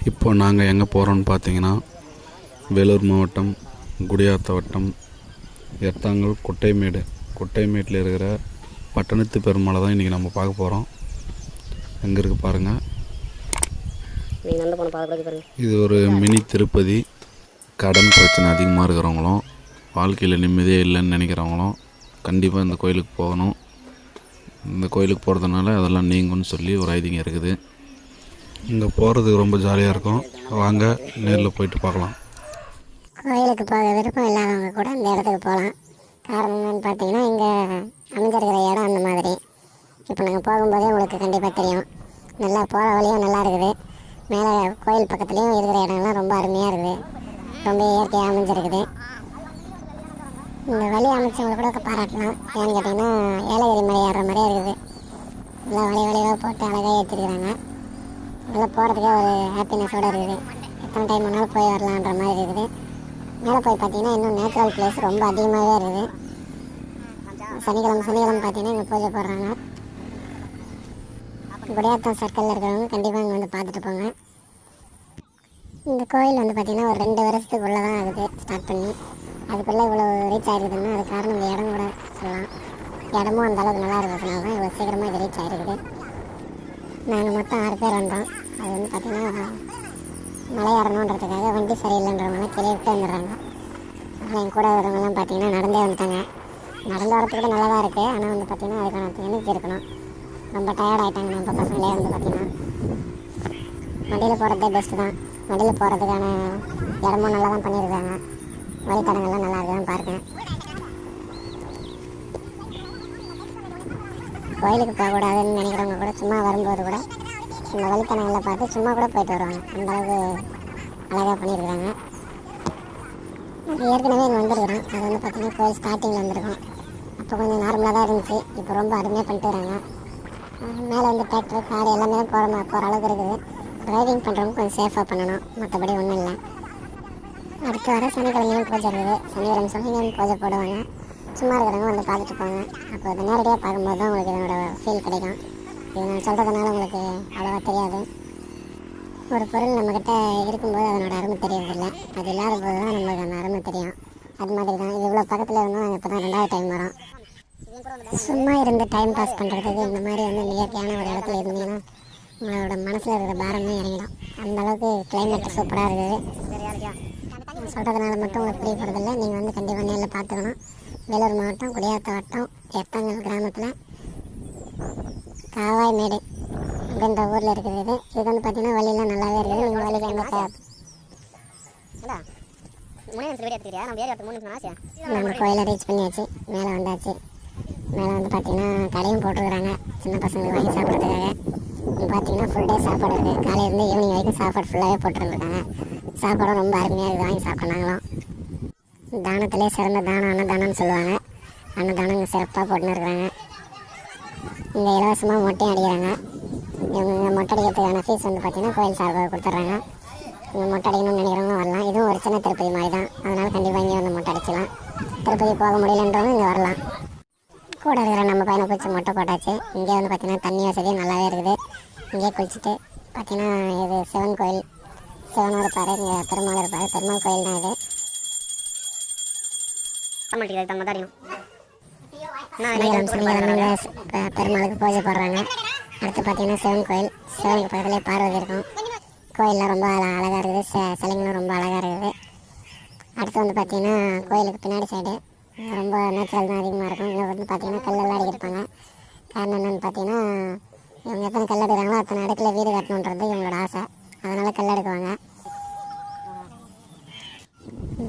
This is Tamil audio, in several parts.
இப்போ நாங்கள் எங்கே போகிறோன்னு பார்த்தீங்கன்னா வேலூர் மாவட்டம் குடியாத்த வட்டம் எர்த்தாங்கல் குட்டைமேட்டில் இருக்கிற பட்டணத்து பெருமாளை தான் இன்றைக்கி நம்ம பார்க்க போகிறோம். எங்கே இருக்குது பாருங்கள். இது ஒரு மினி திருப்பதி. கடன் பிரச்சனை அதிகமாக இருக்கிறவங்களும் வாழ்க்கையில் நிம்மதியே இல்லைன்னு நினைக்கிறவங்களும் கண்டிப்பாக இந்த கோயிலுக்கு போகணும். இந்த கோயிலுக்கு போகிறதுனால அதெல்லாம் நீங்கும்னு சொல்லி ஒரு ஐதீகம் இருக்குது. இங்கே போகிறதுக்கு ரொம்ப ஜாலியாக இருக்கும். வாங்க நேரில் போயிட்டு பார்க்கலாம். கோயிலுக்கு போக விருப்பம் இல்லாதவங்க கூட இந்த இடத்துக்கு போகலாம். காரணம் என்னன்னு பார்த்தீங்கன்னா, இங்கே அமைஞ்சிருக்கிற இடம் அந்த மாதிரி. இப்போ நாங்கள் போகும்போதே உங்களுக்கு கண்டிப்பாக தெரியும். நல்லா போகிற வழியும் நல்லா இருக்குது. மேலே கோயில் பக்கத்துலேயும் இருக்கிற இடம்லாம் ரொம்ப அருமையாக இருக்குது. ரொம்ப இயற்கையாக அமைஞ்சிருக்குது. இந்த வழி அமைச்சவங்களை கூட பாராட்டலாம். ஏன்னு கேட்டிங்கன்னா, ஏலகிரி மலை ஏறுற மாதிரியே இருக்குது. நல்லா வளைவாக போட்டு அழகாக ஏற்றிருக்கிறாங்க. நல்லா போகிறதுக்கே ஒரு ஹாப்பினஸோடு இருக்குது. எத்தனை டைம் வேணாலும் போய் வரலான்ற மாதிரி இருக்குது. மேலே போய் பார்த்தீங்கன்னா இன்னும் நேச்சுரல் பிளேஸ் ரொம்ப அதிகமாகவே இருக்குது. சனிக்கிழமை பார்த்தீங்கன்னா இங்கே பூஜை போடுறாங்க. குடியாத்தம் சர்க்கிளில் இருக்கிறவங்க கண்டிப்பாக இங்கே வந்து பார்த்துட்டு போங்க. இந்த கோயில் வந்து பார்த்திங்கன்னா ஒரு 2 வருஷத்துக்குள்ளே தான் ஆகுது ஸ்டார்ட் பண்ணி. அதுக்குள்ளே இவ்வளோ ரீச் ஆகிருக்குதுன்னா அது காரணம் இந்த இடம் கூட சொல்லலாம். இடமும் அந்தளவுக்கு நல்லா இருக்கிறதுனால தான் இவ்வளோ சீக்கிரமாக இது ரீச் ஆகிருக்குது. நாங்கள் மொத்தம் 6 பேர் வந்தோம். அது வந்து பார்த்திங்கன்னா மலை ஏறணுன்றதுக்காக வண்டி சரியில்லைன்றவங்களாம் கீழே விட்டு வந்துடுறாங்க. ஆனால் என் கூட வரவங்கலாம் பார்த்திங்கன்னா நடந்தே வந்துட்டாங்க. நடந்து வரத்துக்கு கூட நல்லா தான் இருக்குது. ஆனால் வந்து பார்த்திங்கன்னா அதுக்கான எனர்ஜி இருக்கணும். ரொம்ப டயர்ட் ஆகிட்டாங்க நம்ம பசங்களே வந்து பார்த்திங்கன்னா. வண்டியில் போகிறதே பெஸ்ட்டு தான். வண்டியில் போகிறதுக்கான இடமும் நல்லா தான் பண்ணியிருக்காங்க. வழித்தடங்கள்லாம் நல்லா இருக்குதான் பாருங்க. கோயிலுக்கு போகக்கூடாதுன்னு நினைக்கிறவங்க கூட சும்மா வரும்போது கூட இந்த வழித்தடங்களில் பார்த்து சும்மா கூட போயிட்டு வருவாங்க. அந்தளவுக்கு அழகாக பண்ணியிருக்கிறாங்க. ஏற்கனவே இங்கே வந்துருக்குறோம். அது வந்து பார்த்திங்கன்னா கோயில் ஸ்டார்டிங்கில் வந்துருக்கோம். அப்போ கொஞ்சம் நார்மலாக தான் இருந்துச்சு. இப்போ ரொம்ப அருமையாக பண்ணிட்டு வராங்க. மேலே வந்து டிராக்டர் கார் எல்லாமே போகிற அளவுக்கு இருக்குது. டிரைவிங் பண்ணுறவங்க கொஞ்சம் சேஃபாக பண்ணணும். மற்றபடி ஒன்றும் இல்லை. அடுத்து வர சனிக்கிழமையும் பூஜை இருக்குது. சனிக்கிழமையும் பூஜை போடுவாங்க. சும்மா இருக்கிறவங்க வந்து பார்த்துட்டு போங்க. அப்போ அதை நேரடியாக பார்க்கும்போது தான் உங்களுக்கு இதனோட ஃபீல் கிடைக்கும். இது நான் சொல்கிறதுனால உங்களுக்கு அவ்வளோவா தெரியாது. ஒரு பொருள் நம்மக்கிட்ட இருக்கும்போது அதனோட அருமை தெரியறதில்லை. அது இல்லாத போது தான் நம்மளுக்கு அந்த அருமை தெரியும். அது மாதிரி தான் இது இவ்வளோ பக்கத்தில் இருந்தோம். நாங்கள் இப்போ தான் 2வது டைம் வரோம். சும்மா இருந்து டைம் பாஸ் பண்ணுறதுக்கு இந்த மாதிரி வந்து இயற்கையான ஒரு இடத்துல இருந்தீங்கன்னா உங்களோட மனசில் இருக்கிற பாரமே இறங்கிடும். அந்தளவுக்கு கிளைமேட் சூப்பராக இருக்குது. சொல்கிறதுனால மட்டும் உங்களுக்கு புரிய போகிறதில்ல. நீங்கள் வந்து கண்டிப்பாக நேரில் பார்த்துக்கணும். வேலூர் மாவட்டம் குடியாத்த வட்டம் எர்த்தாங்கல் கிராமத்தில் காவாய்மேடு அப்படின்ற ஊரில் இருக்குது. இது வந்து பார்த்திங்கன்னா வழியெல்லாம் நல்லாவே இருக்குது. நீங்கள் வழிக்கு எந்த நம்ம கோயிலை ரீச் பண்ணியாச்சு. மேலே வந்தாச்சு. மேலே வந்து பார்த்திங்கன்னா கடையும் போட்டுருக்குறாங்க சின்ன பசங்களுக்கு வாங்கி சாப்பிட்றதுக்காக. பார்த்திங்கன்னா ஃபுல் டே சாப்பாடு இருக்குது. காலையிலேருந்து ஈவினிங் வரைக்கும் சாப்பாடு ஃபுல்லாகவே போட்டுருந்துருக்காங்க. சாப்பாடும் ரொம்ப அருமையாக இருக்குது. வாங்கி சாப்பிட்னாங்களும். தானத்திலே சிறந்த தானம் அன்னதானம்னு சொல்லுவாங்க. அன்னதானம் இங்கே சிறப்பாக போட்டுன்னு இருக்கிறாங்க. இங்கே இலவசமாக மொட்டையும் அடிக்கிறாங்க. இவங்க மொட்டை அடிக்கிறதுக்கான ஃபீஸ் வந்து பார்த்திங்கன்னா கோயில் சார்பாக கொடுத்துட்றாங்க. இங்கே மொட்டை அடிக்கணும்னு நினைக்கிறவங்க வரலாம். இதுவும் ஒரு சின்ன திருப்பதி மாதிரி தான். அதனால் கண்டிப்பாக இங்கே வந்து மொட்டை அடிக்கலாம். திருப்பதி போக முடியலன்றவங்க இங்கே வரலாம். கூட இருக்கிற நம்ம பையனை குளிச்சு மொட்டை போட்டாச்சு. இங்கே வந்து பார்த்திங்கன்னா தண்ணி வசதி நல்லாவே இருக்குது. இங்கே குளிச்சுட்டு பார்த்திங்கன்னா இது சிவன் கோயில். சிவனும் இருப்பார், இங்கே பெருமாள் இருப்பார். பெருமாள் கோயில் தான் இது. பெருமாளுக்கு பூஜை போடுறாங்க. அடுத்து பார்த்தீங்கன்னா சிவன் கோயில். சிவனுக்கு பக்கத்துலேயே பார்வதி இருக்கும். கோயிலெலாம் ரொம்ப அழகாக இருக்குது. சிலைங்களும் ரொம்ப அழகாக இருக்குது. அடுத்து வந்து பார்த்திங்கன்னா கோயிலுக்கு பின்னாடி சைடு ரொம்ப நேச்சுரல் தான் அதிகமாக இருக்கும். இங்கே வந்து பார்த்திங்கன்னா கல்லெல்லாம் அடிக்கிருப்பாங்க. காரணம் என்னென்னு பார்த்தீங்கன்னா, இவங்க எத்தனை கல் எடுக்கிறாங்களோ அத்தனை அடுக்கில் வீடு கட்டணுன்றது இவங்களோட ஆசை. அதனால் கல் எடுக்குவாங்க.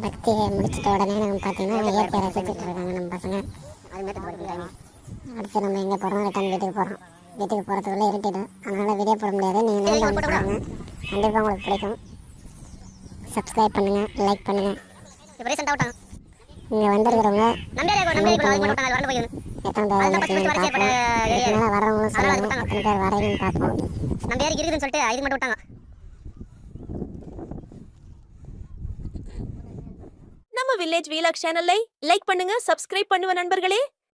பக்தியை முடிச்சிட்ட உடனே நம்ம பார்த்தீங்கன்னா இயற்கையை ரசிச்சுட்டு இருக்காங்க நம்ம பசங்க. அடுத்து நம்ம எங்கே போகிறோம், ரிட்டன் வீட்டுக்கு போகிறோம். வீட்டுக்கு போகிறதுக்குள்ளே இருட்டிடும். அதனால் வீடியோ போட முடியாது. நீங்கள் நேரில் வந்து பாருங்கள். கண்டிப்பாக உங்களுக்கு பிடிக்கும். சப்ஸ்கிரைப் பண்ணுங்கள், லைக் பண்ணுங்கள். இங்கே வந்துருக்கிறவங்க எத்தனை பேர் வந்துருக்கீங்கன்னு பார்ப்போம். இதனால வரவங்களும் சொல்லுவாங்க எத்தனை பேர் வரீங்கன்னு பார்ப்போம். நம்ம வில்லேஜ் வீலாக் சேனலை லைக் பண்ணுங்க, சப்ஸ்கிரைப் பண்ணுங்க நண்பர்களே.